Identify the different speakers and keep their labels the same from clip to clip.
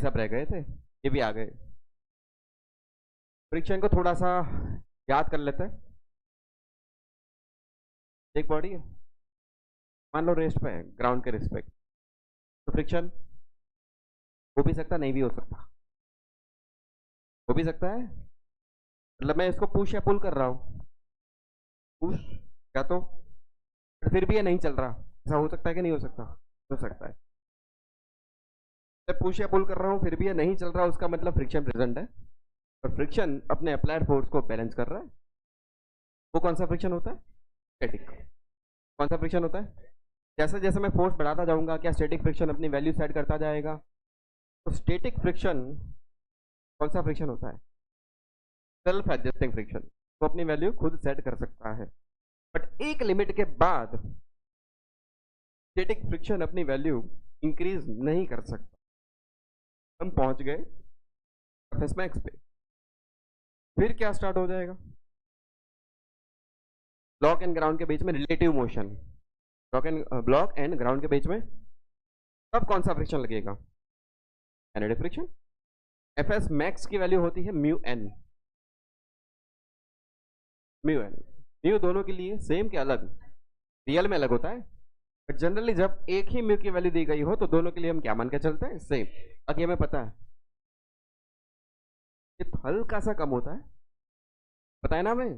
Speaker 1: सब रह गए थे, ये भी आ गए। फ्रिक्शन को थोड़ा सा याद कर लेते हैं। एक बॉडी है, मान लो रेस्ट पे है ग्राउंड के रिस्पेक्ट, तो फ्रिक्शन हो भी सकता, नहीं भी हो सकता। हो भी सकता है, मतलब मैं इसको पुश या पुल कर रहा हूँ, पुश या तो फिर भी ये नहीं चल रहा, ऐसा हो सकता है कि नहीं हो सकता? हो सकता है। मैं पुश या पुल कर रहा हूँ फिर भी ये नहीं चल रहा, उसका मतलब फ्रिक्शन प्रेजेंट है, और फ्रिक्शन अपने अप्लाइड फोर्स को बैलेंस कर रहा है। वो कौन सा फ्रिक्शन होता है? स्टैटिक। कौन सा फ्रिक्शन होता है? जैसे जैसे मैं फोर्स बढ़ाता जाऊंगा, क्या स्टैटिक फ्रिक्शन अपनी वैल्यू सेट करता जाएगा? तो स्टैटिक फ्रिक्शन कौन सा फ्रिक्शन होता है? सेल्फ एडजस्टिंग फ्रिक्शन, वो अपनी वैल्यू खुद सेट कर सकता है। बट एक लिमिट के बाद स्टैटिक फ्रिक्शन अपनी वैल्यू इंक्रीज नहीं कर सकता। हम पहुंच गए सरफेस मैक्स पे, फिर क्या स्टार्ट हो जाएगा? ब्लॉक एंड ग्राउंड के बीच में relative motion, block and ground के बीच में तब कौन सा फ्रिक्शन लगेगा? Kinetic friction. F S max की वैल्यू होती है mu N. Mu N, mu दोनों के लिए सेम के अलग? रियल में अलग होता है, बट जनरली जब एक ही म्यू की वैल्यू दी गई हो तो दोनों के लिए हम क्या मान के चलते हैं? सेम। बाकी हमें पता है ये हल्का सा कम होता है, पता है ना हमें,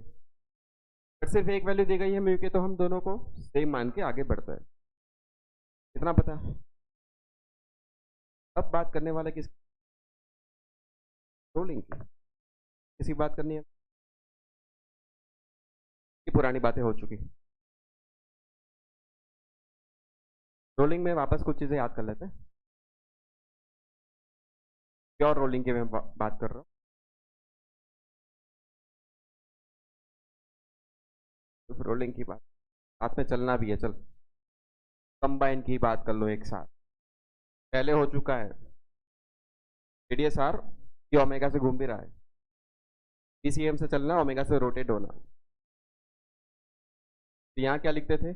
Speaker 1: बट सिर्फ एक वैल्यू दी गई है म्यू की तो हम दोनों को सेम मान के आगे बढ़ते हैं। इतना पता है। अब बात करने वाला किस? रोलिंग की। किसी बात करनी है? कि पुरानी बातें हो चुकी? रोलिंग में वापस कुछ चीजें याद कर लेते हैं। प्योर रोलिंग की मैं बात कर रहा हूँ। तो रोलिंग की बात, साथ में चलना भी है, चल कंबाइन की बात कर लो एक साथ। पहले हो चुका है रेडियस आर, ये ओमेगा से घूम भी रहा है, पीसीएम से चलना, ओमेगा से रोटेट होना। तो यहाँ क्या लिखते थे?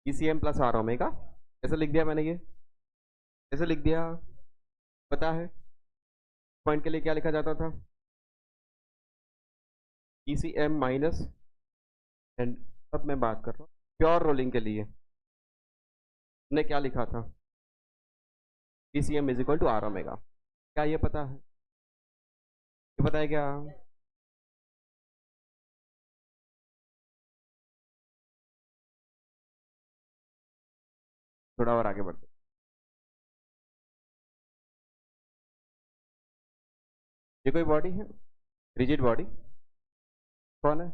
Speaker 1: PCM plus R omega. कैसे लिख दिया मैंने ये? कैसे लिख दिया पता है? पॉइंट के लिए क्या लिखा जाता था? पीसीएम माइनस, एंड अब मैं बात कर रहा हूँ प्योर रोलिंग के लिए, हमने क्या लिखा था? PCM is equal to R omega. क्या ये पता है? ये पता है क्या? थोड़ा और आगे बढ़ते। ये कोई बॉडी है, रिजिड बॉडी। कौन है?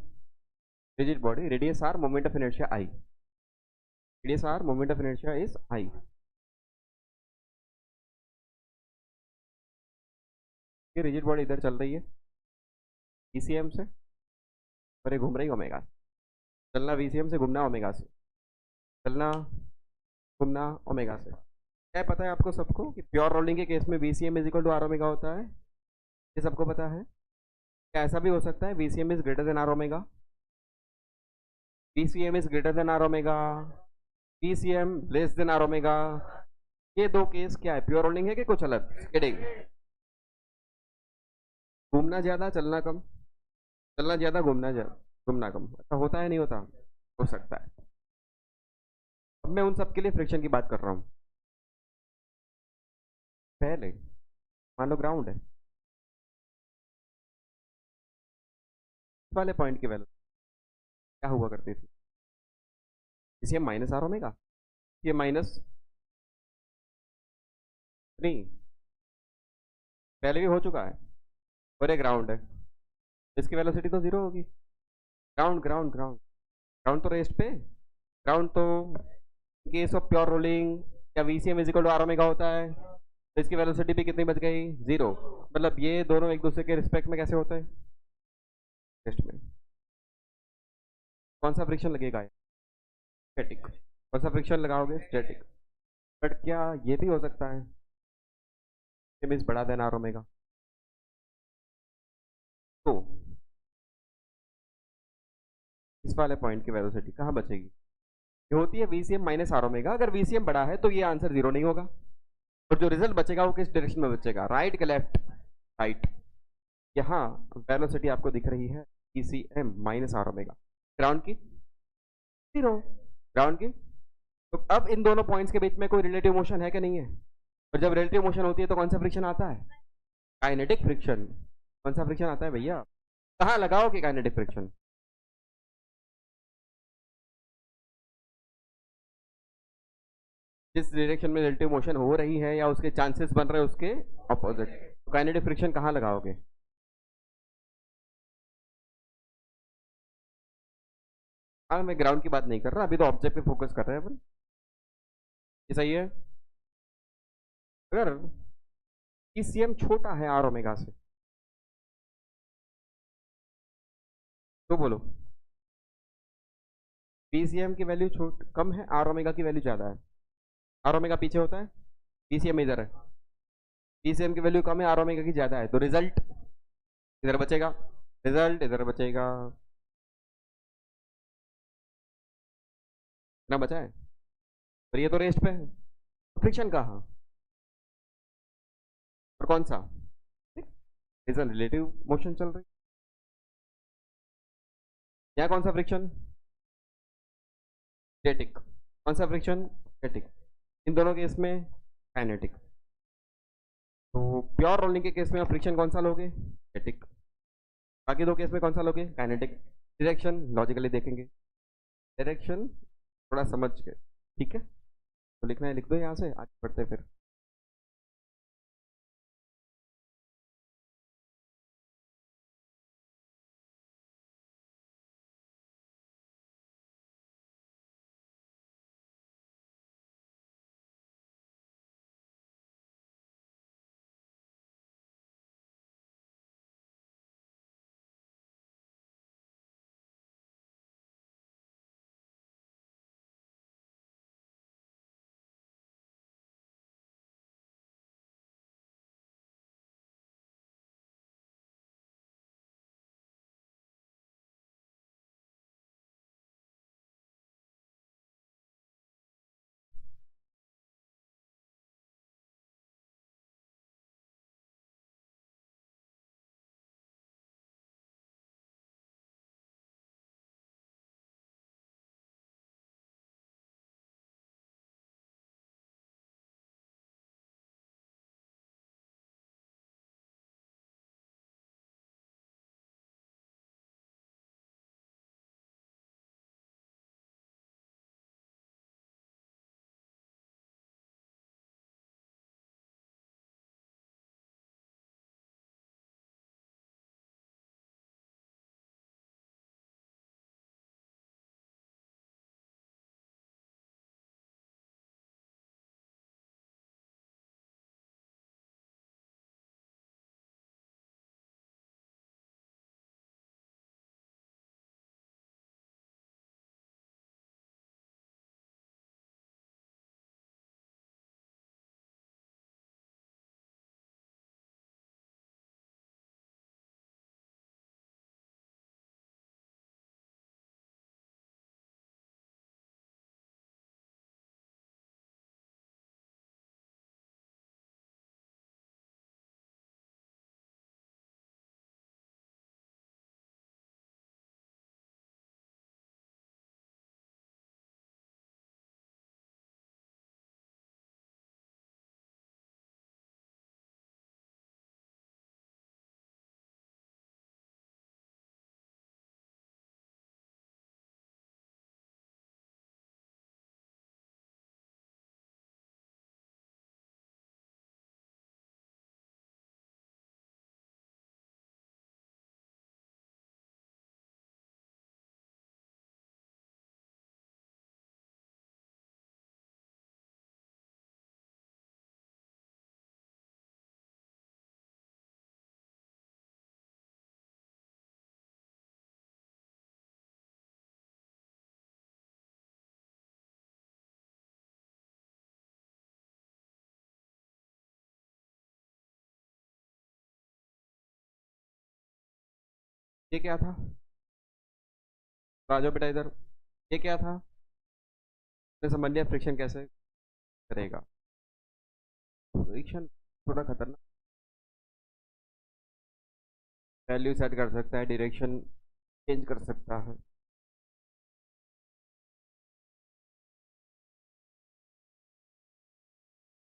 Speaker 1: Rigid body, radius R, moment of inertia I. Radius R, moment of inertia is I. ये रिजिड बॉडी इधर चल रही है वीसीएम से, और ये घूम रही ओमेगा से। चलना वीसीएम से, घूमना ओमेगा से, चलना घूमना ओमेगा से। क्या पता है आपको सबको कि प्योर रोलिंग के केस में VCM is equal to R omega होता है? ये सबको पता है? क्या ऐसा भी हो सकता है VCM is greater than R omega? VCM is greater than R omega, VCM less than R omega. ये दो केस क्या है, प्योर रोलिंग है कि कुछ अलग? स्केडिंग। घूमना ज्यादा, चलना कम, चलना ज्यादा, घूमना ज्यादा, घूमना कम। ऐसा होता है नहीं होता? हो सकता है। अब मैं उन सब के लिए फ्रिक्शन की बात कर रहा हूँ। पहले मान लो ग्राउंड है, इस वाले पॉइंट की वैल्यू क्या हुआ करती थी? इसे माइनस आर ओमेगा, ये माइनस नहीं, पहले भी हो चुका है, और ये ग्राउंड है, इसकी वेलोसिटी तो जीरो होगी। ग्राउंड ग्राउंड ग्राउंड, ग्राउंड तो रेस्ट पे, ग्राउंड तो केस ऑफ प्योर रोलिंग या VCM is equal to R omega होता है, तो इसकी वेलोसिटी भी कितनी बच गई? जीरो। मतलब ये दोनों एक दूसरे के रिस्पेक्ट में कैसे होते हैं? रेस्ट में। कौन सा फ्रिक्शन लगेगा? स्टैटिक। कौन सा फ्रिक्शन लगाओगे? स्टैटिक। बट क्या ये भी हो सकता है इज बड़ा देन आर ओमेगा? तो इस वाले पॉइंट की वेलोसिटी कहाँ बचेगी? ये होती है वीसीएम माइनस आर ओमेगा। अगर वीसीएम बड़ा है तो ये आंसर जीरो नहीं होगा, और जो रिजल्ट बचेगा वो किस डायरेक्शन में बचेगा, राइट के लेफ्ट, राइट। यहाँ वेलोसिटी आपको दिख रही है ECM minus R omega, ground की जीरो, ग्राउंड की। तो अब इन दोनों पॉइंट्स के बीच में कोई रिलेटिव मोशन है कि नहीं है? और जब रिलेटिव मोशन होती है तो कौन सा फ्रिक्शन आता है? Kinetic friction. कौन सा फ्रिक्शन आता है भैया? कहाँ लगाओगे काइनेटिक फ्रिक्शन? जिस डायरेक्शन में रिलेटिव मोशन हो रही है या उसके चांसेस बन रहे हैं उसके अपोजिट, काइनेटिक फ्रिक्शन कहाँ लगाओगे? हाँ, मैं ग्राउंड की बात नहीं कर रहा, अभी तो ऑब्जेक्ट पे फोकस कर रहे हैं अपन। ये सही है। अगर ECM छोटा है आर ओमेगा से तो बोलो PCM की वैल्यू छोट कम है, आर ओमेगा की वैल्यू ज्यादा है। आर ओमेगा पीछे होता है, PCM इधर है। PCM की वैल्यू कम है, आर ओमेगा की ज्यादा है, तो रिजल्ट इधर बचेगा, रिजल्ट इधर बचेगा। ना बचा है, और ये तो रेस्ट पे है। फ्रिक्शन कहाँ और कौन सा? इज रिलेटिव मोशन चल रही, यहाँ कौन सा फ्रिक्शन? स्टैटिक। कौन सा फ्रिक्शन? स्टैटिक। इन दोनों केस में काइनेटिक। तो प्योर रोलिंग के केस में आप फ्रिक्शन कौन सा लोगे? स्टैटिक। बाकी दो केस में कौन सा लोगे? काइनेटिक। डायरेक्शन लॉजिकली देखेंगे, डायरेक्शन थोड़ा समझ के, ठीक है? तो लिखना है लिख दो, यहाँ से आगे बढ़ते फिर। ये क्या था? तो आ जाओ बेटा इधर। ये क्या था? समझ लिया फ्रिक्शन कैसे करेगा। फ्रिक्शन थोड़ा खतरनाक, वैल्यू सेट कर सकता है, डायरेक्शन चेंज कर सकता है।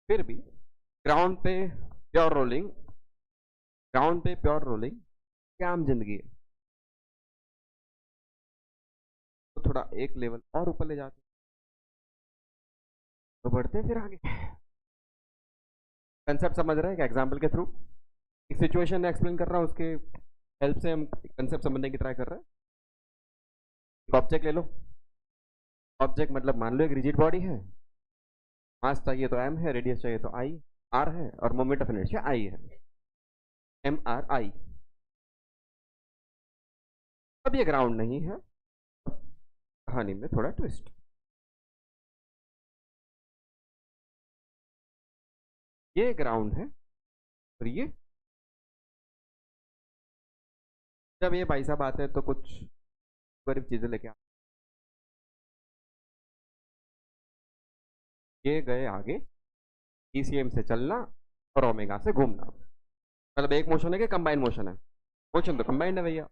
Speaker 1: फिर भी ग्राउंड पे प्योर रोलिंग, ग्राउंड पे प्योर रोलिंग क्या आम जिंदगी है, तो थोड़ा एक लेवल और ऊपर ले जाते तो बढ़ते फिर आगे। कंसेप्ट समझ रहे हैं क्या? एग्जाम्पल के थ्रू एक सिचुएशन एक्सप्लेन कर रहा हूँ, उसके हेल्प से हम कंसेप्ट समझने की ट्राई कर रहे हैं। ऑब्जेक्ट ले लो, ऑब्जेक्ट मतलब मान लो एक रिजिड बॉडी है, मास चाहिए तो m है, रेडियस चाहिए तो आई r है, और मोमेंट ऑफ इनर्शिया i है, mri। अब ये ग्राउंड नहीं है, कहानी में थोड़ा ट्विस्ट। ये ग्राउंड है और ये, जब ये भाई साहब आते हैं तो कुछ गरीब चीजें लेके आते, ये गए आगे ECM से चलना और ओमेगा से घूमना, मतलब एक मोशन है कि कंबाइन मोशन है? मोशन तो कंबाइंड है भैया,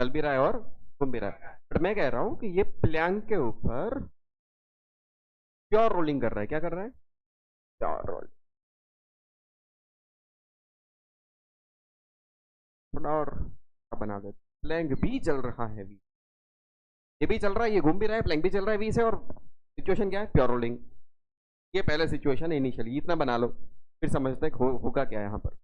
Speaker 1: चल भी रहा है और घूम भी रहा है। बट मैं कह रहा हूं कि ये प्लैंक के ऊपर प्योर रोलिंग कर रहा है। क्या कर रहा है? Pure rolling. थोड़ा और बना दे, प्लैंक भी चल रहा है, वी ये भी चल रहा है, ये घूम भी रहा है, प्लैंक भी चल रहा है वी से, और सिचुएशन क्या है? Pure rolling. ये पहले सिचुएशन है इनिशियली, इतना बना लो, फिर समझते हैं होगा क्या यहाँ पर।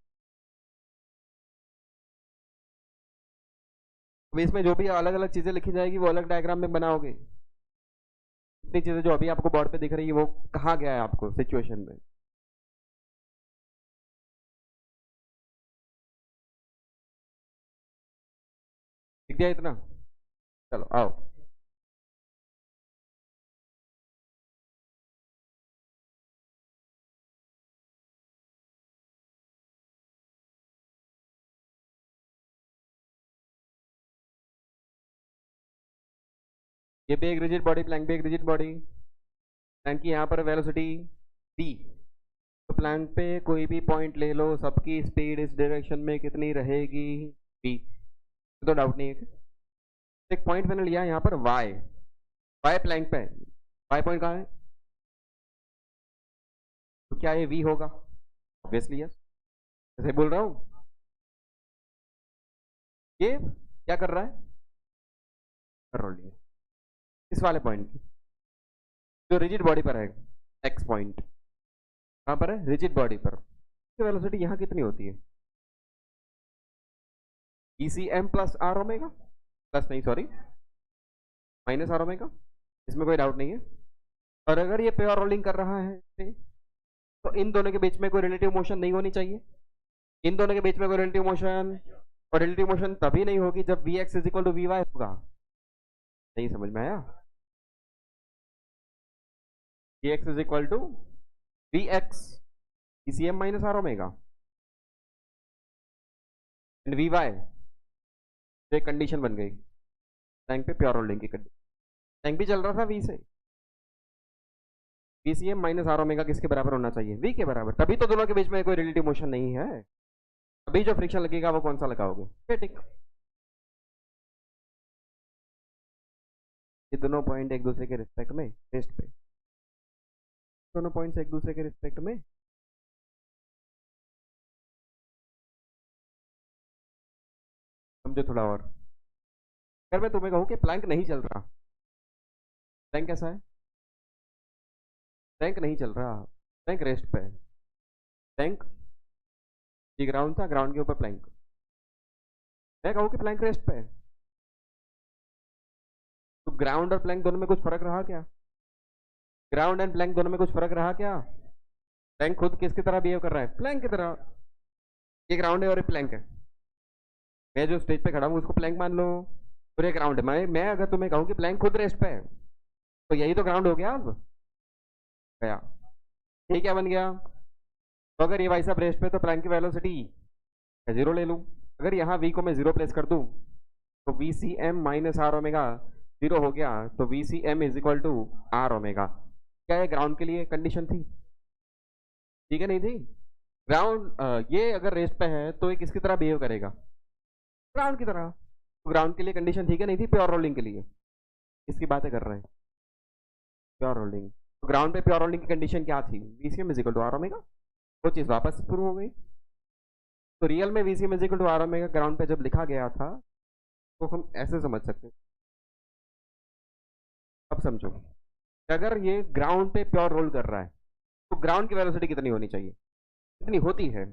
Speaker 1: तो इसमें जो भी अलग अलग चीजें लिखी जाएगी वो अलग डायग्राम में बनाओगे। इतनी चीजें जो अभी आपको बोर्ड पे दिख रही है वो कहाँ गया है आपको सिचुएशन में? दिख गया इतना? चलो आओ। ये भी एक रिजिड बॉडी, प्लैंक भी एक रिजिड बॉडी, प्लैंक की यहाँ पर वेलोसिटी v, तो प्लैंक पे कोई भी पॉइंट ले लो, सबकी स्पीड इस डायरेक्शन में कितनी रहेगी? v। तो डाउट नहीं है। एक पॉइंट मैंने लिया यहाँ पर y, y प्लैंक पे, y पॉइंट कहाँ है? तो क्या ये v होगा? Obviously yes. जैसे बोल रहा हूँ, ये क्या कर रहा है? रोल लिया इस वाले पॉइंट की, जो रिजिड बॉडी पर है, x पॉइंट कहाँ पर है? रिजिड बॉडी पर। वेलोसिटी यहाँ कितनी होती है? ECM plus R omega, plus नहीं सॉरी माइनस आर ओमेगा, इसमें कोई डाउट नहीं है। और अगर ये प्योर रोलिंग कर रहा है तो इन दोनों के बीच में कोई रिलेटिव मोशन नहीं होनी चाहिए, इन दोनों के बीच में कोई रिलेटिव मोशन, और रिलेटिव मोशन तभी नहीं होगी जब Vx is equal to Vy होगा। नहीं समझ में आया? Vx is equal to Vx ECM minus R omega and Vy, तो एक कंडीशन बन गई टैंक पे प्योर रोलिंग की कंडीशन। टैंक भी चल रहा था V से, VCM माइनस आर ओमेगा किसके बराबर होना चाहिए? V के बराबर, तभी तो दोनों के बीच में कोई रिलेटिव मोशन नहीं है। अभी जो फ्रिक्शन लगेगा वो कौन सा लगाओगे? स्टैटिक। ये दोनों पॉइंट एक दूसरे के रिस्पेक्ट में रेस्ट पे, दोनों पॉइंट्स एक दूसरे के रिस्पेक्ट में, समझो थोड़ा और। अगर मैं तुम्हें कहूँ कि प्लैंक नहीं चल रहा, प्लैंक कैसा है? प्लैंक नहीं चल रहा, प्लैंक रेस्ट पे है। प्लैंक ये ग्राउंड था, ग्राउंड के ऊपर प्लैंक। मैं कहूँ कि प्लैंक रेस्ट पे है, तो ग्राउंड और प्लैंक दोनों में कुछ फर्क रहा क्या? ग्राउंड एंड प्लैंक दोनों में कुछ फर्क रहा क्या? प्लैंक खुद किसकी तरह बिहेव कर रहा है? प्लैंक की तरह। ये ग्राउंड है और ये प्लैंक है, मैं जो स्टेज पे खड़ा हूँ उसको प्लैंक मान लो, और ये ग्राउंड है। मैं अगर तुम्हें कहूँ कि प्लैंक खुद रेस्ट पे है, तो यही तो ग्राउंड हो गया। अब गया, ये क्या बन गया? तो अगर ये भाई साहब रेस्ट पे, तो प्लैंक की वेलोसिटी मैं जीरो ले लूँ। अगर यहाँ v को मैं जीरो प्लेस कर दूँ तो VCM minus R omega zero हो गया, तो VCM is equal to R omega. क्या ये ग्राउंड के लिए कंडीशन थी? ठीक है नहीं थी। ग्राउंड ये अगर रेस्ट पे है तो ये किसकी तरह बिहेव करेगा, ग्राउंड की तरह। तो ग्राउंड के लिए कंडीशन ठीक है नहीं थी प्योर रोलिंग के लिए, इसकी बातें कर रहे हैं प्योर रोलिंग। तो ग्राउंड पे प्योर रोलिंग की कंडीशन क्या थी, VCM is equal to R omega. वो चीज वापस प्रूव हो गई। तो रियल में VCM is equal to R omega ground पे जब लिखा गया था तो हम ऐसे समझ सकते हैं। अब समझो कि अगर ये ग्राउंड पे प्योर रोल कर रहा है तो ग्राउंड की वेलोसिटी कितनी होनी चाहिए, कितनी होती है।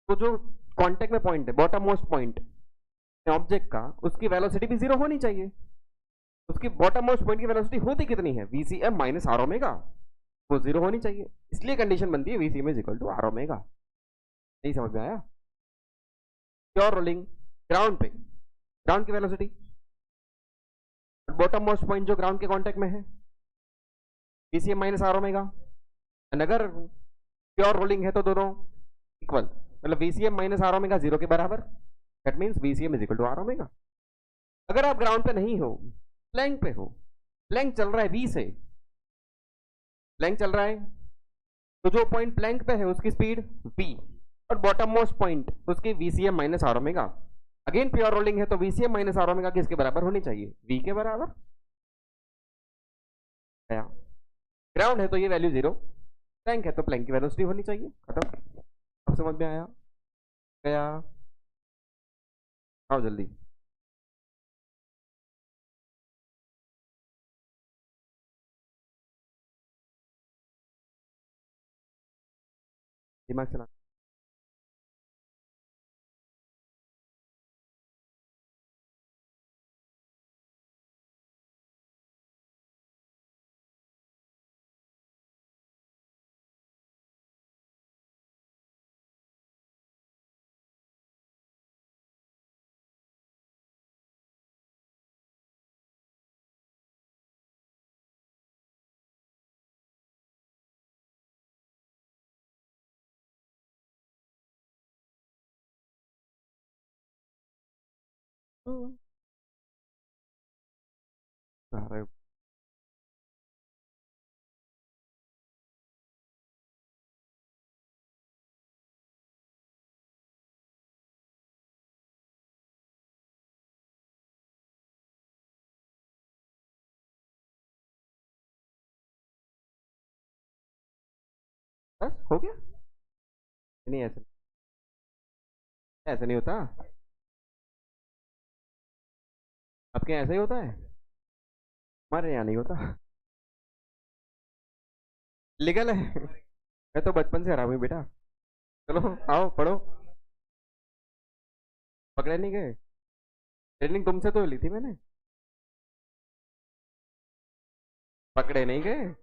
Speaker 1: तो जो कांटेक्ट में पॉइंट है, बॉटम मोस्ट पॉइंट ऑब्जेक्ट का, उसकी वेलोसिटी भी जीरो होनी चाहिए। उसकी बॉटम मोस्ट पॉइंट की वेलोसिटी होती कितनी है, वीसीएम माइनस आर ओमेगा, वो जीरो होनी चाहिए। इसलिए कंडीशन बनती है VCM is equal to R omega. नहीं समझ में आया। प्योर रोलिंग ग्राउंड पे, ग्राउंड की वेलोसिटी, बॉटम मोस्ट पॉइंट जो ग्राउंड के कांटेक्ट में है, VCM minus R omega. And अगर प्योर रोलिंग है तो दोनों इक्वल, मतलब VCM minus R omega zero के बराबर। That means VCM is equal to R omega. अगर आप ग्राउंड पे नहीं हो, प्लैंक पे हो, प्लैंक चल रहा है वी से, प्लैंक चल रहा है, तो जो पॉइंट प्लैंक पे है उसकी स्पीड v, और बॉटम मोस्ट पॉइंट उसकी VCM minus R omega. Again pure rolling है तो वीसीएम माइनस आर ओमेगा किसके बराबर होनी चाहिए, v के बराबर। ग्राउंड है तो ये वैल्यू जीरो, प्लैंक है तो प्लैंक की वेलोसिटी होनी चाहिए, खत्म। अब समझ में आया गया। आओ जल्दी। दिमाग चला। अरे बस हो गया। नहीं ऐसा, ऐसा नहीं होता। आपके यहाँ ऐसा ही होता है, हमारे यहाँ नहीं होता। लीगल है। मैं तो बचपन से हरामी हूँ बेटा। चलो आओ पढ़ो। पकड़े नहीं गए, ट्रेनिंग तुमसे तो ली थी मैंने। पकड़े नहीं गए।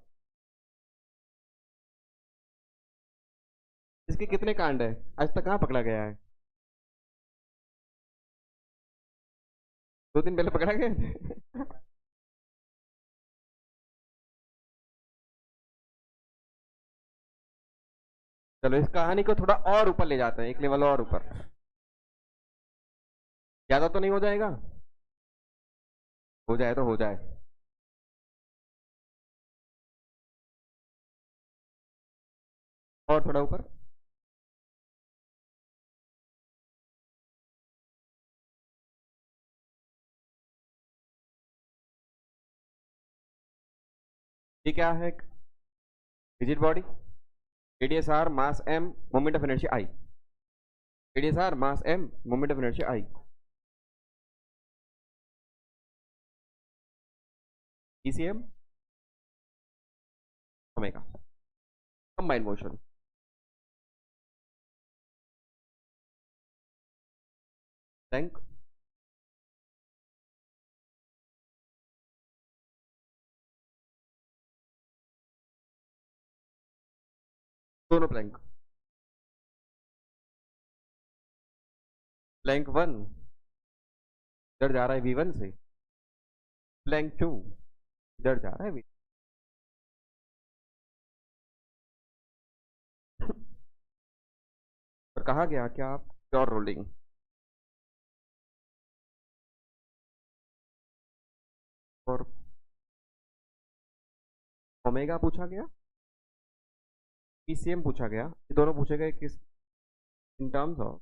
Speaker 1: इसके कितने कांड है, आज तक कहाँ पकड़ा गया है। 2 दिन पहले पकड़ा गया थे। चलो इस कहानी को थोड़ा और ऊपर ले जाते हैं, एक लेवल और ऊपर। ज्यादा तो नहीं हो जाएगा, हो जाए तो हो जाए। और थोड़ा ऊपर। ये क्या है, rigid body, radius R, mass M, moment of inertia I. Radius R, mass M, moment of inertia I. ECM omega, combined motion. Plank, दोनों प्लैंक। प्लैंक वन इधर जा रहा है V1 से, प्लैंक टू इधर जा रहा है V। और कहा गया क्या, प्योर रोलिंग। और ओमेगा पूछा गया। पीसीएम पूछा गया, ये दोनों पूछे गए किस, in terms of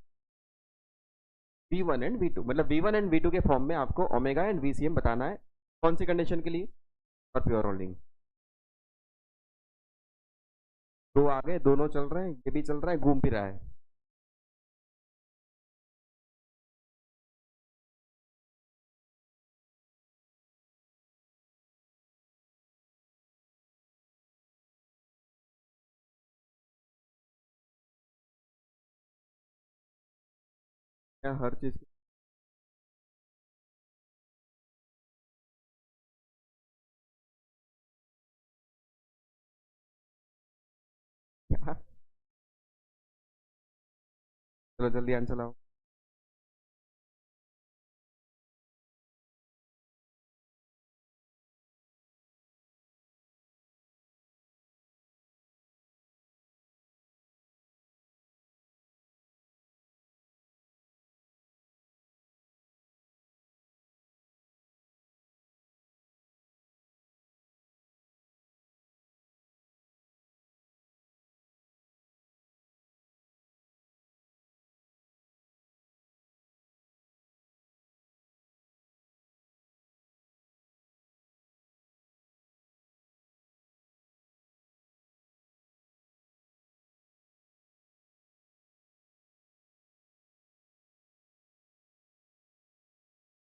Speaker 1: V1 and V2, मतलब V1 एंड V2 के फॉर्म में आपको ओमेगा एंड VCM बताना है। कौन सी कंडीशन के लिए? और प्योर रोलिंग। दो आ गए, दोनों चल रहे हैं, ये भी चल रहा है, घूम फिर रहा है। क्या हर चीज क्या? चलो जल्दी आंसर लाओ।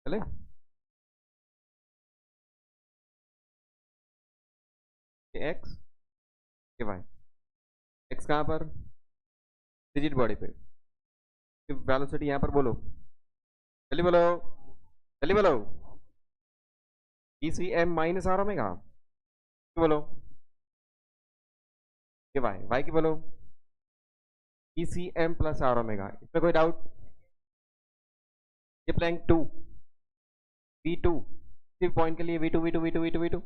Speaker 1: चले, एक्स, ये वाई। एक्स कहाँ पर? डिजिट बॉडी पे। वेलोसिटी यहाँ पर बोलो, जल्दी बोलो, जल्दी बोलो। ECM माइनस आर ओमेगा, बोलो। ये वाई, वाई की बोलो। ECM प्लस आर ओमेगा, इसमें कोई डाउट? ये प्लैंक टू, V2, सिर्फ पॉइंट के लिए V2 V2 V2 V2 V2।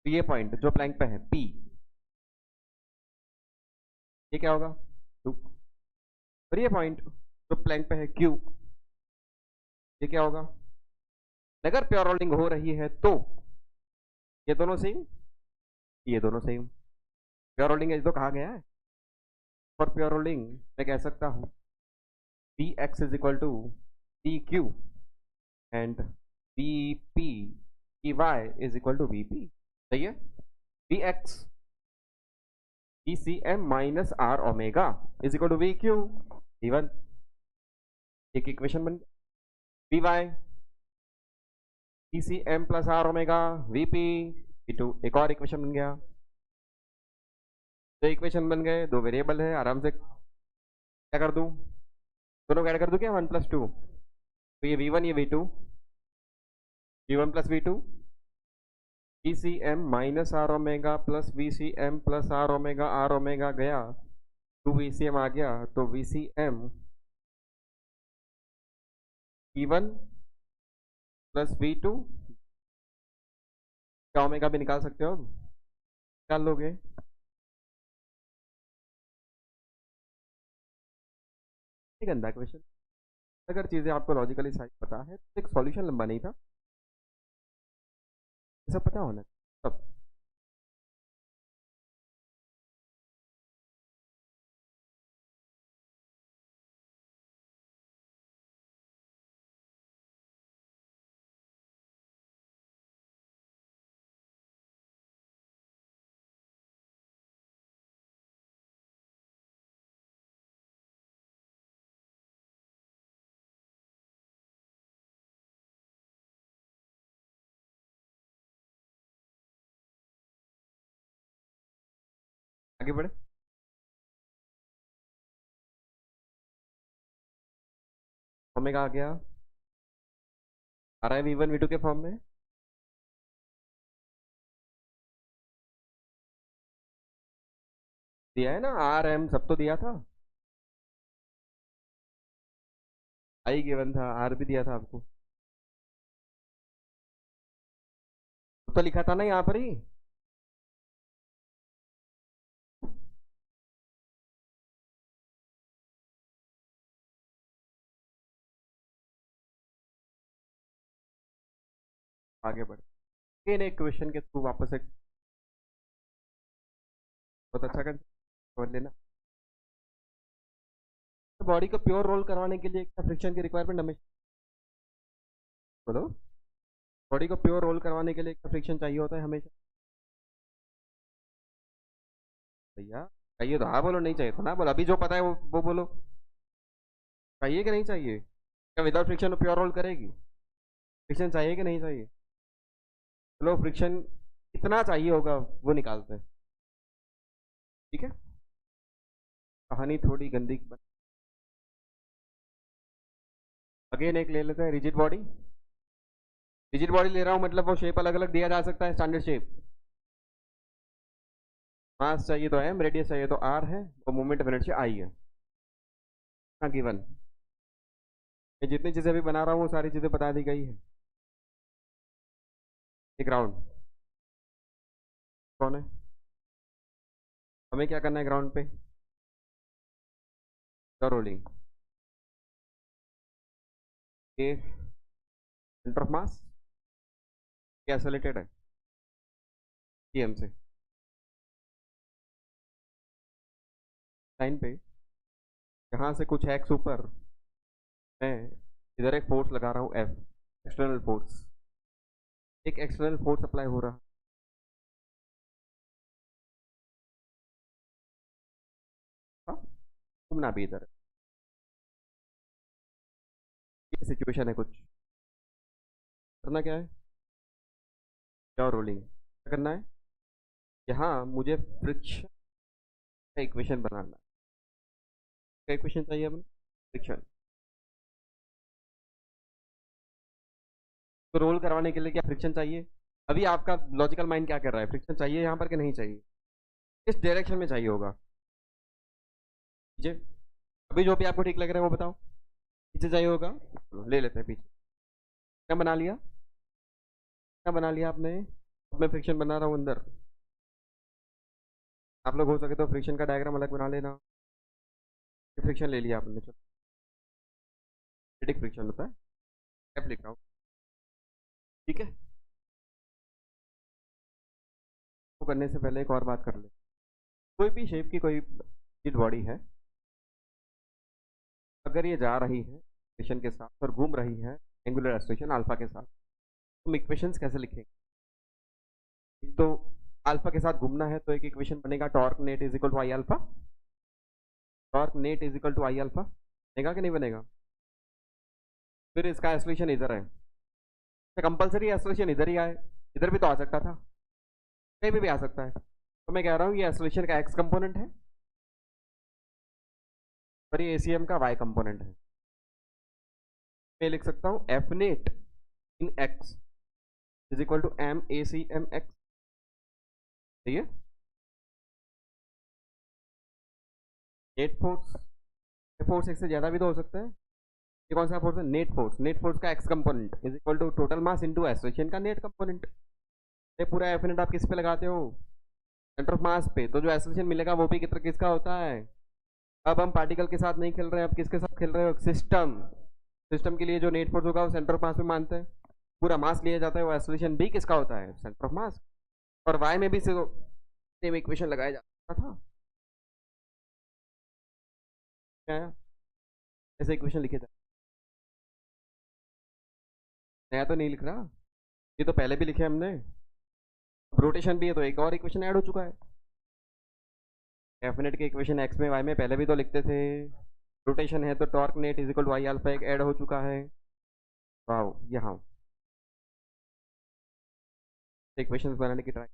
Speaker 1: तो ये पॉइंट जो प्लैंक पे है P, ये क्या होगा? 2। और ये पॉइंट जो प्लैंक पे है Q, ये क्या होगा? अगर प्योर रोलिंग हो रही है तो ये दोनों सेम, ये दोनों सेम। प्योर रोलिंग है तो कहा गया है। फॉर प्योर रोलिंग मैं कह सकता हूँ Vx is equal to PQ and VY is equal to VP। सही है। Vx ECM minus R omega is equal to VQ V1, एक इक्वेशन बन गया। Vy ECM plus R omega VP V2, एक और इक्वेशन बन गया। दो इक्वेशन बन गए, दो वेरिएबल है, आराम से क्या कर दूं, दोनों ऐड कर दूं क्या, 1 + 2। तो ये V1 ये V2, V1 plus V2, ECM minus R omega plus VCM plus R omega गया, 2 VCM आ गया, तो VCM V1 प्लस V2, क्या ओमेगा भी निकाल सकते हो, निकाल लोगे। ये गंदा क्वेश्चन। अगर चीजें आपको लॉजिकली सही पता है तो एक सॉल्यूशन लंबा नहीं था, ये सब पता होना सब। आगे बढ़े। ओमेगा आ गया, आ रहा है V1 V2 के फॉर्म में। दिया है ना, RM सब तो दिया था, आई गिवन था, R भी दिया था आपको, तो लिखा था ना यहाँ पर ही। आगे बढ़े, एक क्वेश्चन के थ्रू वापस एक बहुत अच्छा कर समझ लेना। तो बॉडी को प्योर रोल करवाने के लिए क्या फ्रिक्शन की रिक्वायरमेंट हमेशा, बोलो, बॉडी को प्योर रोल करवाने के लिए क्या फ्रिक्शन चाहिए होता है हमेशा? भैया चाहिए तो हाँ बोलो, नहीं चाहिए तो ना बोलो, अभी जो पता है वो बोलो। चाहिए कि नहीं चाहिए? क्या विदाउट फ्रिक्शन प्योर रोल करेगी? फ्रिक्शन चाहिए कि नहीं चाहिए? चलो फ्रिक्शन कितना चाहिए होगा वो निकालते हैं, ठीक है। कहानी थोड़ी गंदी अगेन एक ले लेते हैं, रिजिड बॉडी। रिजिड बॉडी ले रहा हूँ मतलब वो शेप अलग अलग दिया जा सकता है, स्टैंडर्ड शेप। मास चाहिए तो एम, रेडियस चाहिए तो आर है, और मूवमेंट ऑफ इनर्शिया आई है। हाँ गिवन। मैं जितनी चीजें अभी बना रहा हूँ वो सारी चीजें बता दी गई है। एक राउंड कौन है? हमें क्या करना है ग्राउंड पे? रोलिंग के सेंटर ऑफ मास क्या आइसोलेटेड है सीएम से। लाइन पे यहाँ से कुछ एक्स ऊपर, मैं इधर एक फोर्स लगा रहा हूँ एफ, एक्सटर्नल फोर्स। एक एक्सटर्नल फोर्स अप्लाई हो रहा, घूमना भी इधर। ये सिचुएशन है, कुछ करना क्या है? क्या रोलिंग क्या करना है? यहाँ मुझे फ्रिक्शन का इक्वेशन बनाना है। क्या इक्वेशन चाहिए हमें? फ्रिक्शन। तो रोल करवाने के लिए क्या फ्रिक्शन चाहिए? अभी आपका लॉजिकल माइंड क्या कर रहा है, फ्रिक्शन चाहिए यहाँ पर कि नहीं चाहिए? किस डायरेक्शन में चाहिए होगा? पीछे। अभी जो भी आपको ठीक लग रहा है वो बताओ। पीछे चाहिए होगा, चलो, ले लेते हैं पीछे। क्या बना लिया? क्या बना लिया आपने? अब मैं फ्रिक्शन बना रहा हूँ अंदर। आप लोग हो सके तो फ्रिक्शन का डायग्राम अलग बना लेना। फ्रिक्शन ले लिया आपने, चलो स्टैटिक फ्रिक्शन होता है, एफ लिख रहा हूँ, ठीक है। वो करने से पहले एक और बात कर ले। कोई भी शेप की कोई बॉडी है, अगर ये जा रही है एक्वेशन के साथ और घूम रही है एंगुलर एक्सेलरेशन अल्फा के साथ, तो हम इक्वेशंस कैसे लिखेंगे? तो अल्फा के साथ घूमना है तो एक इक्वेशन बनेगा, torque net is equal to I alpha. Torque net is equal to I alpha बनेगा कि नहीं बनेगा? फिर इसका एक्सेलरेशन इधर है, तो कंपलसरी एक्सेलरेशन इधर ही आए, इधर भी तो आ सकता था, कहीं भी आ सकता है। तो मैं कह रहा हूँ ये एक्सेलरेशन का एक्स कंपोनेंट है और ये एसीएम का वाई कंपोनेंट है। मैं लिख सकता हूँ F net in X is equal to M A C M X, ठीक है। नेट फोर्स, फोर्स एक से ज्यादा भी तो हो सकता है। ये कौन सा फोर्स है? Net force. नेट फोर्स का X component is equal to total mass into acceleration का नेट कंपोनेंट। ये पूरा एफ नेट आप किस पे लगाते हो? सेंटर ऑफ मास पे। तो जो एक्सेलरेशन मिलेगा वो भी किसका होता है? अब हम पार्टिकल के साथ नहीं खेल रहे हैं, अब किसके साथ खेल रहे हो? सिस्टम। सिस्टम के लिए जो नेट फोर्स होगा वो सेंटर ऑफ मास में मानते हैं, पूरा मास लिया जाता है, वो एक्सेलरेशन भी किसका होता है? Centre of mass. और वाई में भी सेम इक्वेशन लगाया जाता था, क्या ऐसे इक्वेशन लिखे जाते? नया तो नहीं लिख रहा, ये तो पहले भी लिखे हमने। रोटेशन भी है तो एक और इक्वेशन ऐड हो चुका है। डेफिनेट के इक्वेशन एक्स में वाई में पहले भी तो लिखते थे। रोटेशन है तो torque net is equal to I alpha एक ऐड हो चुका है। वाओ, यहाँ इक्वेशन बनाने की ट्राई।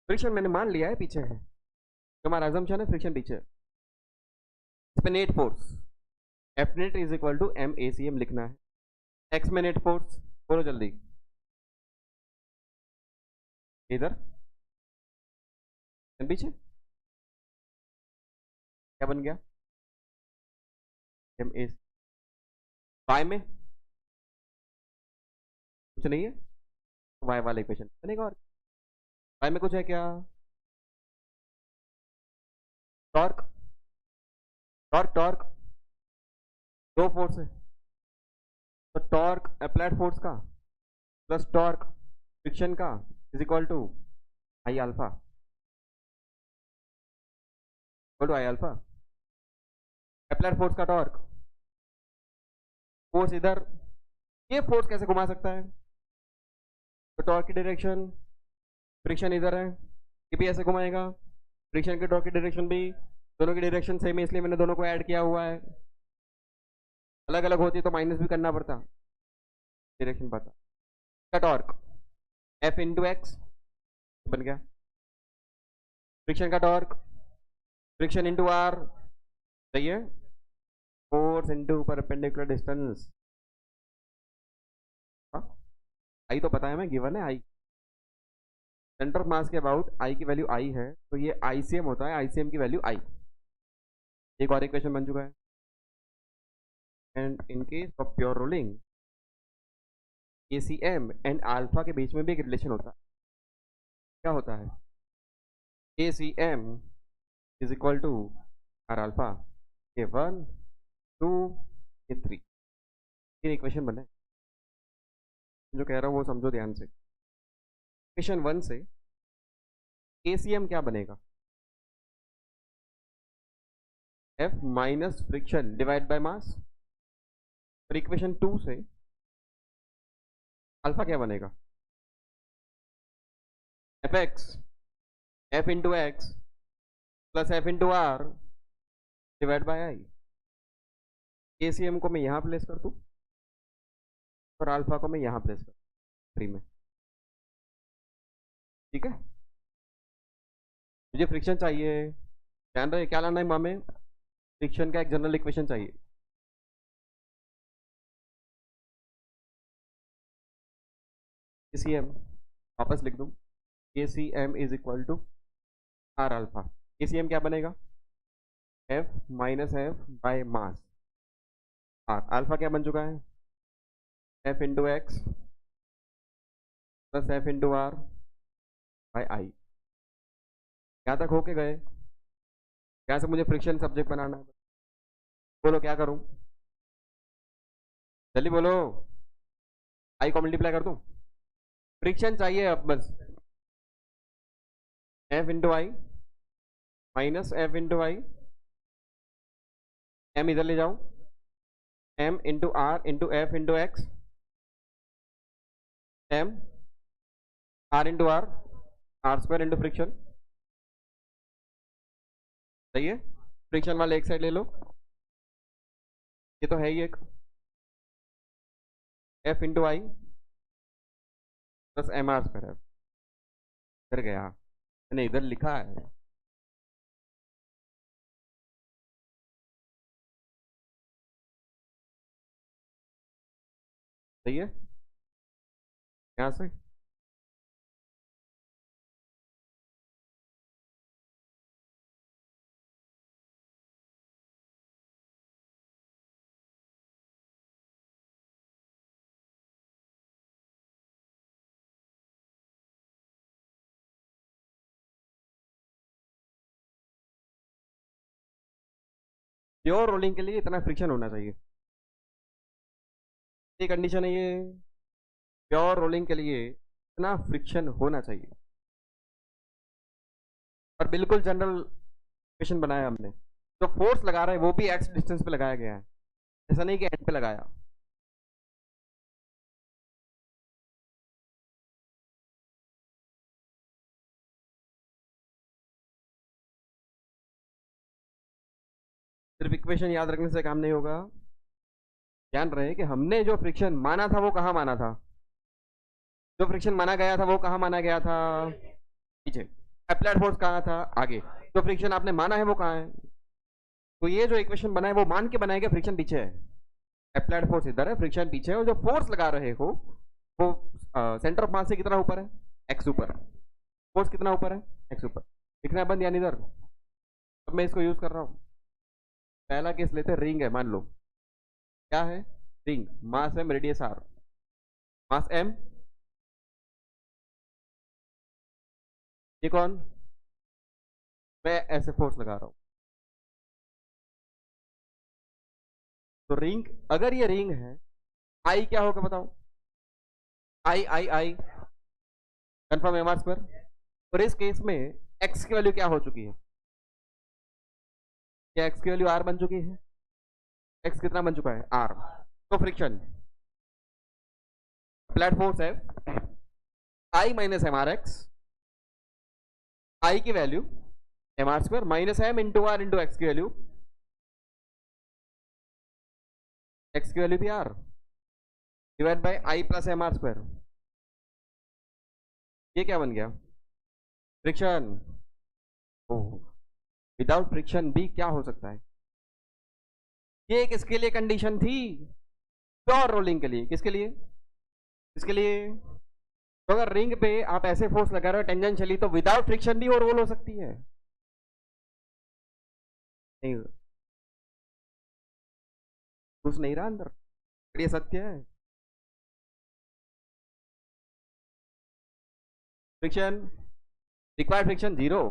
Speaker 1: फ्रिक्शन मैंने मान लिया है पीछे है, तो हमारा अजम्पशन है फ्रिक्शन पीछे। इस पे net force F net is equal to M A C M लिखना है। एक्स में नेट फोर्स, बोलो जल्दी। इधर पीछे क्या बन गया? M A. वाई में कुछ नहीं है, वाई वाला इक्वेशन बनेगा। और वाई में कुछ है क्या? टॉर्क, टॉर्क टॉर्क दो फोर्स है, तो टॉर्क अप्लाइड फोर्स का प्लस टॉर्क फ्रिक्शन का is equal to I alpha. To I alpha. Applied force का टॉर्क, फोर्स इधर, ये फोर्स कैसे घुमा सकता है? तो टॉर्क की डायरेक्शन, फ्रिक्शन इधर है, ये भी ऐसे घुमाएगा, फ्रिक्शन के टॉर्क की डायरेक्शन भी, दोनों की डायरेक्शन सेम है, इसलिए मैंने दोनों को ऐड किया हुआ है। अलग अलग होती तो माइनस भी करना पड़ता, डायरेक्शन पता। का टॉर्क एफ इंटू एक्स बन गया, फ्रिक्शन का टॉर्क फ्रिक्शन इंटू आर, सही है, फोर्स इंटू परपेंडिकुलर डिस्टेंस। आई तो पता है, मैं गिवन है आई, सेंटर ऑफ मास के अबाउट आई की वैल्यू आई है, तो ये आईसीएम होता है, आईसीएम की वैल्यू आई। एक और इक्वेशन बन चुका है। And in case of pure rolling ACM and alpha के बीच में भी एक रिलेशन होता है। क्या होता है? ACM is equal to R alpha, ये 1 2 ये 3, ये इक्वेशन बने। जो कह रहा हूँ वो समझो ध्यान से। इक्वेशन 1 से एसीएम क्या बनेगा? F minus friction divide by mass. और इक्वेशन 2 से अल्फा क्या बनेगा? F X, F into X plus F into R divide by I. ACM को मैं यहां प्लेस कर दूं और अल्फा को मैं यहां प्लेस कर दूं 3 में, ठीक है। मुझे फ्रिक्शन चाहिए, ध्यान रहे क्या लाना है मामे, फ्रिक्शन का एक जनरल इक्वेशन चाहिए। एसीएम वापस लिख दूं, ACM is equal to R alpha. ACM क्या बनेगा? F minus F by mass R. Alpha क्या बन चुका है? F into X plus F into R by I. यहाँ तक होके गए? यहाँ से मुझे फ्रिक्शन सब्जेक्ट बनाना है, बोलो क्या करूं? जल्दी बोलो, आई को मल्टीप्लाई कर दूं? फ्रिक्शन चाहिए अब बस, F into I minus F into I, M इधर ले जाऊं, M into R into F into X, M R into R square into friction, सही है। फ्रिक्शन वाले एक साइड ले लो, ये तो है ही एक, एफ इंटू आई प्लस एम आर स्क्वायर। इधर गया, मैंने इधर लिखा है, सही है। यहां से प्योर रोलिंग के लिए इतना फ्रिक्शन होना चाहिए, ये कंडीशन है ये, प्योर रोलिंग के लिए इतना फ्रिक्शन होना चाहिए। और बिल्कुल जनरल इक्वेशन बनाया हमने, जो फोर्स लगा रहा है वो भी एक्स डिस्टेंस पे लगाया गया है, ऐसा नहीं कि एंड पे लगाया। सिर्फ इक्वेशन याद रखने से काम नहीं होगा, ध्यान रहे कि हमने जो फ्रिक्शन माना था वो कहाँ माना था, जो फ्रिक्शन माना गया था वो कहाँ माना गया था? पीछे। अप्लाइड फोर्स कहाँ था? आगे। जो फ्रिक्शन आपने माना है वो कहाँ है? तो ये जो इक्वेशन बना है वो मान के बनाएगा फ्रिक्शन पीछे है, अप्लाइड फोर्स इधर है, फ्रिक्शन पीछे है, और जो फोर्स लगा रहे हो वो सेंटर ऑफ मास से कितना ऊपर है? एक्स ऊपर। फोर्स कितना ऊपर है? एक्स ऊपर। लिखना बंद यानी इधर। अब मैं इसको यूज कर रहा हूँ। पहला केस लेते हैं, रिंग है मान लो, क्या है? Ring, mass M radius R, mass M, ये कौन? मैं ऐसे फोर्स लगा रहा हूं, तो रिंग, अगर ये रिंग है, आई क्या होगा बताओ? I I I confirm M R square. और इस केस में एक्स की वैल्यू क्या हो चुकी है? क्या एक्स की वैल्यू आर बन चुकी है? एक्स कितना बन चुका है? आर। तो फ्रिक्शन अप्लाइड फोर्स है I minus M R X, I की value M R square minus M into R into X की वैल्यू, एक्स की वैल्यू भी R, divide by I plus M R square. ये क्या बन गया? फ्रिक्शन। ओह, without friction भी क्या हो सकता है? ये किसके लिए कंडीशन थी? प्योर रोलिंग के लिए। किसके लिए? किसके लिए? तो अगर रिंग पे आप ऐसे फोर्स लगा रहे हो टेंजेंशियली, तो विदाउट फ्रिक्शन भी वो रोल हो सकती है? नहीं, घुस नहीं रहा अंदर। ये सत्य है। Friction, required friction zero.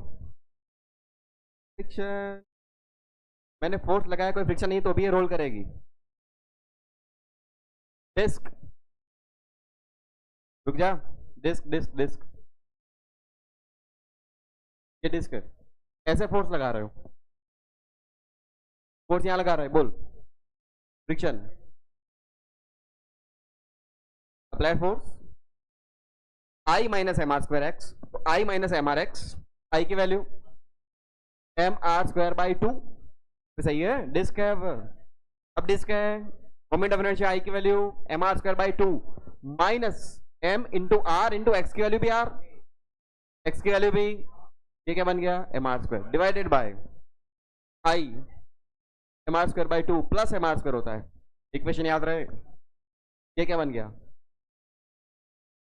Speaker 1: Friction, मैंने फोर्स लगाया, कोई फ्रिक्शन नहीं तो भी ये रोल करेगी। डिस्क, रुक जा, डिस्क डिस्क डिस्क, ये डिस्क है, ऐसे फोर्स लगा रहे हो, फोर्स यहां लगा रहे हो, बोल friction, applied force I minus M R square X, I minus M R X, I की value M R square by two, सही है, डिस्क है। अब डिस्क है, मोमेंट ऑफ इनर्शिया आई की value M R square by two minus M into R into X की value भी R, X की वैल्यू भी, ये क्या बन गया? M R square divided by I M R square by two plus M R square होता है। इक्वेशन याद रहे। ये क्या बन गया?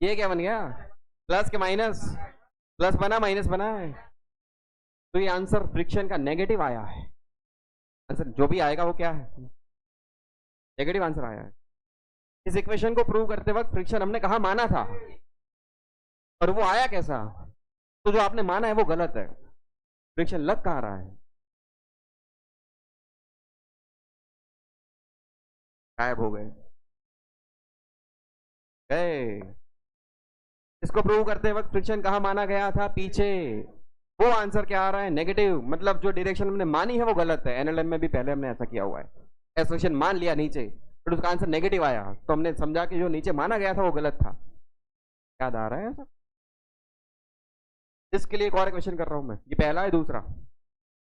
Speaker 1: ये क्या बन गया? प्लस के माइनस, प्लस बना माइनस बना है, तो ये आंसर फ्रिक्शन का नेगेटिव आया है। आंसर जो भी आएगा वो क्या है? नेगेटिव आंसर आया है। इस इक्वेशन को प्रूव करते वक्त फ्रिक्शन हमने कहा माना था, और वो आया कैसा? तो जो आपने माना है वो गलत है। फ्रिक्शन लग कहाँ रहा है? गायब हो गए। इसको प्रूव करते वक्त फ्रिक्शन कहाँ माना गया था? पीछे। वो आंसर क्या आ रहा है? नेगेटिव। मतलब जो डायरेक्शन हमने मानी है वो गलत है। एनएलएम में भी पहले हमने ऐसा किया हुआ है, एसोसिएशन मान लिया नीचे, फिर उसका आंसर नेगेटिव आया, तो हमने समझा कि जो नीचे माना गया था वो गलत था। याद आ रहा है ऐसा? इसके लिए एक और क्वेश्चन कर रहा हूं मैं, ये पहला है। दूसरा,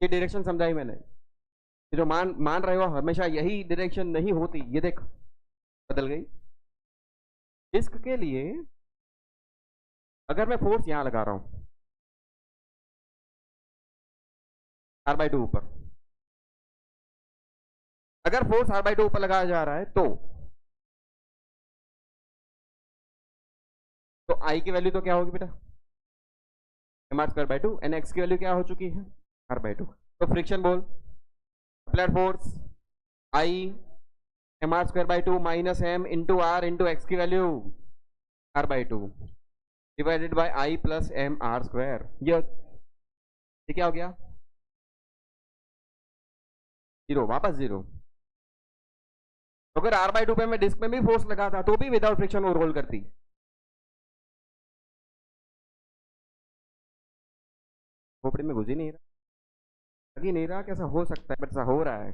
Speaker 1: ये डायरेक्शन समझाई मैंने, ये जो मान मान रहे हो हमेशा यही डायरेक्शन नहीं होती, ये देख बदल गई। डिस्क के लिए अगर मैं फोर्स यहां लगा रहा हूं आर बाई टू ऊपर, अगर फोर्स आर बाई टू ऊपर लगाया जा रहा है तो आई की वैल्यू तो क्या होगी बेटा? M R square by two, N X की वैल्यू क्या हो चुकी है? R by two. तो फ्रिक्शन बोल, applied force I M R square by two minus M into R into X की value R by two divided by I plus M R square. ये क्या हो गया? जीरो, वापस जीरो। तो अगर आर बाई टू पे मैं डिस्क में भी फोर्स लगाता तो भी विदाउट फ्रिक्शन वो रोल करती। खोपड़ी में घुस ही नहीं रहा, लग ही नहीं रहा कैसा हो सकता है, बट ऐसा हो रहा है।